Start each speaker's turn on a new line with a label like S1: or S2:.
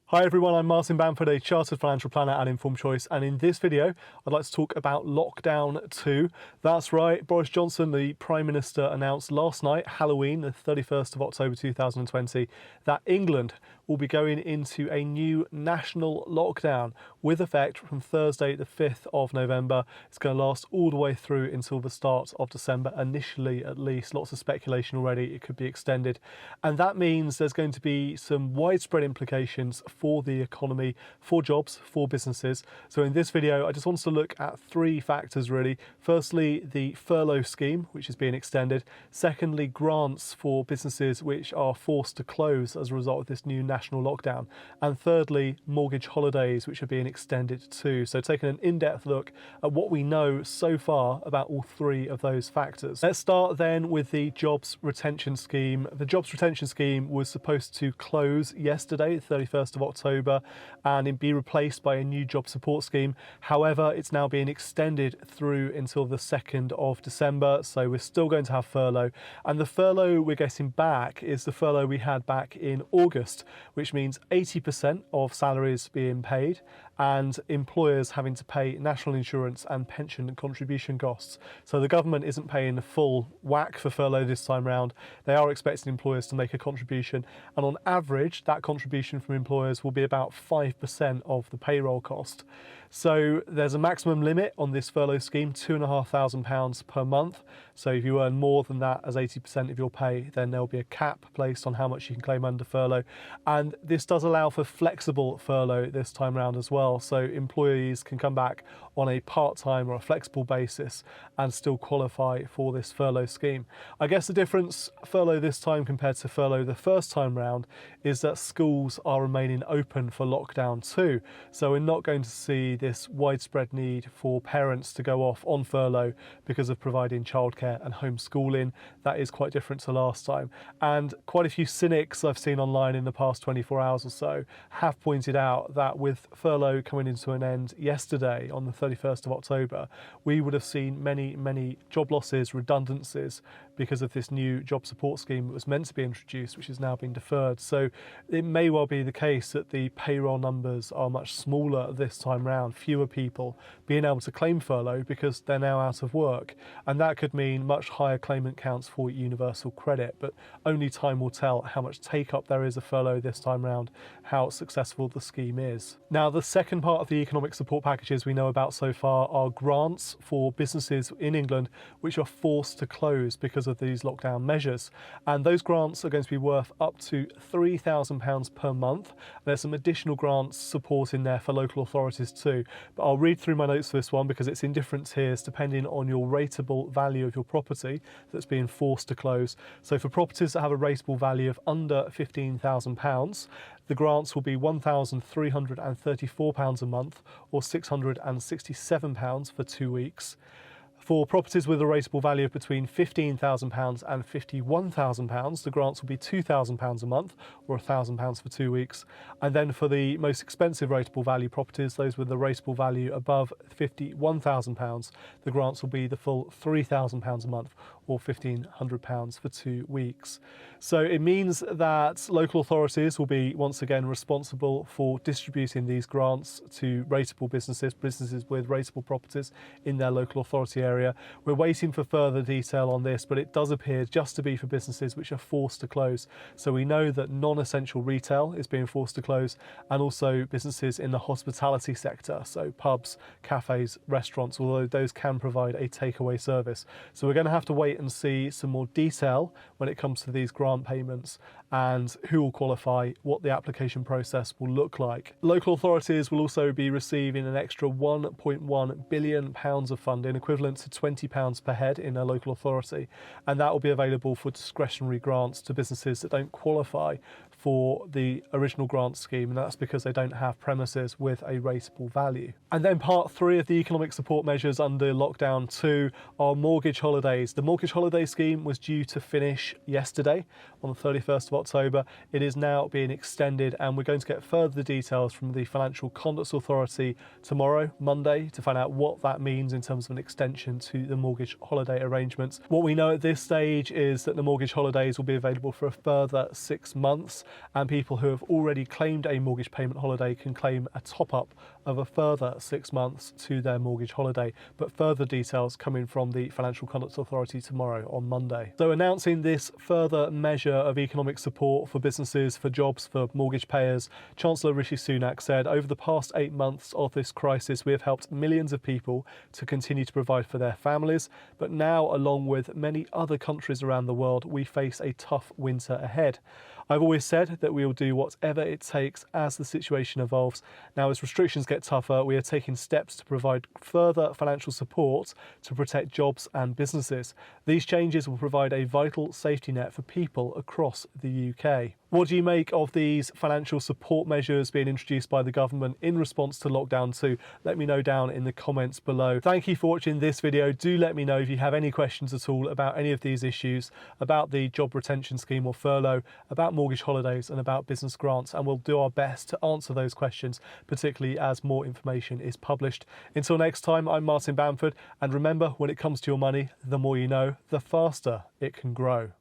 S1: Hi everyone, I'm Martin Bamford, a chartered financial planner at Informed Choice, and in this video I'd like to talk about lockdown 2. That's right, Boris Johnson, the Prime Minister, announced last night, Halloween, the 31st of October 2020, that England will be going into a new national lockdown with effect from Thursday the 5th of November. It's going to last all the way through until the start of December, initially at least. Lots of speculation already, it could be extended. And that means there's going to be some widespread implications for the economy, for jobs, for businesses. So in this video, I just wanted to look at three factors really. Firstly, the furlough scheme, which is being extended. Secondly, grants for businesses which are forced to close as a result of this new national lockdown. And thirdly, mortgage holidays, which are being extended too. So taking an in-depth look at what we know so far about all three of those factors. Let's start then with the jobs retention scheme. The jobs retention scheme was supposed to close yesterday, 31st of October, and it be replaced by a new job support scheme. However, it's now being extended through until the 2nd of December, so we're still going to have furlough. And the furlough we're getting back is the furlough we had back in August, which means 80% of salaries being paid and employers having to pay national insurance and pension contribution costs. So the government isn't paying the full whack for furlough this time round. They are expecting employers to make a contribution, and on average that contribution from employers will be about 5% of the payroll cost. So there's a maximum limit on this furlough scheme, £2,500 per month. So if you earn more than that as 80% of your pay, then there'll be a cap placed on how much you can claim under furlough. And this does allow for flexible furlough this time round as well. So employees can come back on a part-time or a flexible basis and still qualify for this furlough scheme. I guess the difference furlough this time compared to furlough the first time round is that schools are remaining open for lockdown 2. So we're not going to see this widespread need for parents to go off on furlough because of providing childcare and homeschooling. That is quite different to last time. And quite a few cynics I've seen online in the past 24 hours or so have pointed out that with furlough coming into an end yesterday on the 31st of October, we would have seen many job losses, redundancies, because of this new job support scheme that was meant to be introduced, which has now been deferred. So it may well be the case that the payroll numbers are much smaller this time round, fewer people being able to claim furlough because they're now out of work. And that could mean much higher claimant counts for universal credit, but only time will tell how much take-up there is of furlough this time round, how successful the scheme is. Now, the second part of the economic support packages we know about so far are grants for businesses in England which are forced to close because of these lockdown measures. And those grants are going to be worth up to £3,000 per month. There's some additional grants support in there for local authorities too, but I'll read through my notes for this one because it's in different tiers depending on your rateable value of your property that's being forced to close. So for properties that have a rateable value of under £15,000, the grants will be £1,334 a month or £667 for 2 weeks. For properties with a rateable value of between £15,000 and £51,000, the grants will be £2,000 a month or £1,000 for 2 weeks. And then for the most expensive rateable value properties, those with a rateable value above £51,000, the grants will be the full £3,000 a month or £1,500 for 2 weeks. So it means that local authorities will be once again responsible for distributing these grants to rateable businesses with rateable properties in their local authority area. We're waiting for further detail on this, but it does appear just to be for businesses which are forced to close. So we know that non-essential retail is being forced to close, and also businesses in the hospitality sector, so pubs, cafes, restaurants, although those can provide a takeaway service. So we're going to have to wait and see some more detail when it comes to these grant payments and who will qualify, what the application process will look like. Local authorities will also be receiving an extra £1.1 billion of funding, equivalent to £20 per head in a local authority, and that will be available for discretionary grants to businesses that don't qualify for the original grant scheme, and that's because they don't have premises with a rateable value. And then part 3 of the economic support measures under lockdown 2 are mortgage holidays. The mortgage holiday scheme was due to finish yesterday on the 31st of October. It is now being extended, and we're going to get further details from the Financial Conduct Authority tomorrow, Monday, to find out what that means in terms of an extension to the mortgage holiday arrangements. What we know at this stage is that the mortgage holidays will be available for a further 6 months. and people who have already claimed a mortgage payment holiday can claim a top-up of a further 6 months to their mortgage holiday, but further details coming from the Financial Conduct Authority tomorrow on Monday. So announcing this further measure of economic support for businesses, for jobs, for mortgage payers, Chancellor Rishi Sunak said, over the past 8 months of this crisis, we have helped millions of people to continue to provide for their families, but now, along with many other countries around the world, we face a tough winter ahead. I've always said that we will do whatever it takes as the situation evolves. Now, as restrictions get tougher, we are taking steps to provide further financial support to protect jobs and businesses. These changes will provide a vital safety net for people across the UK. What do you make of these financial support measures being introduced by the government in response to lockdown 2? Let me know down in the comments below. Thank you for watching this video. Do let me know if you have any questions at all about any of these issues, about the job retention scheme or furlough, about mortgage holidays and about business grants, and we'll do our best to answer those questions, particularly as more information is published. Until next time, I'm Martin Bamford, and remember, when it comes to your money, the more you know, the faster it can grow.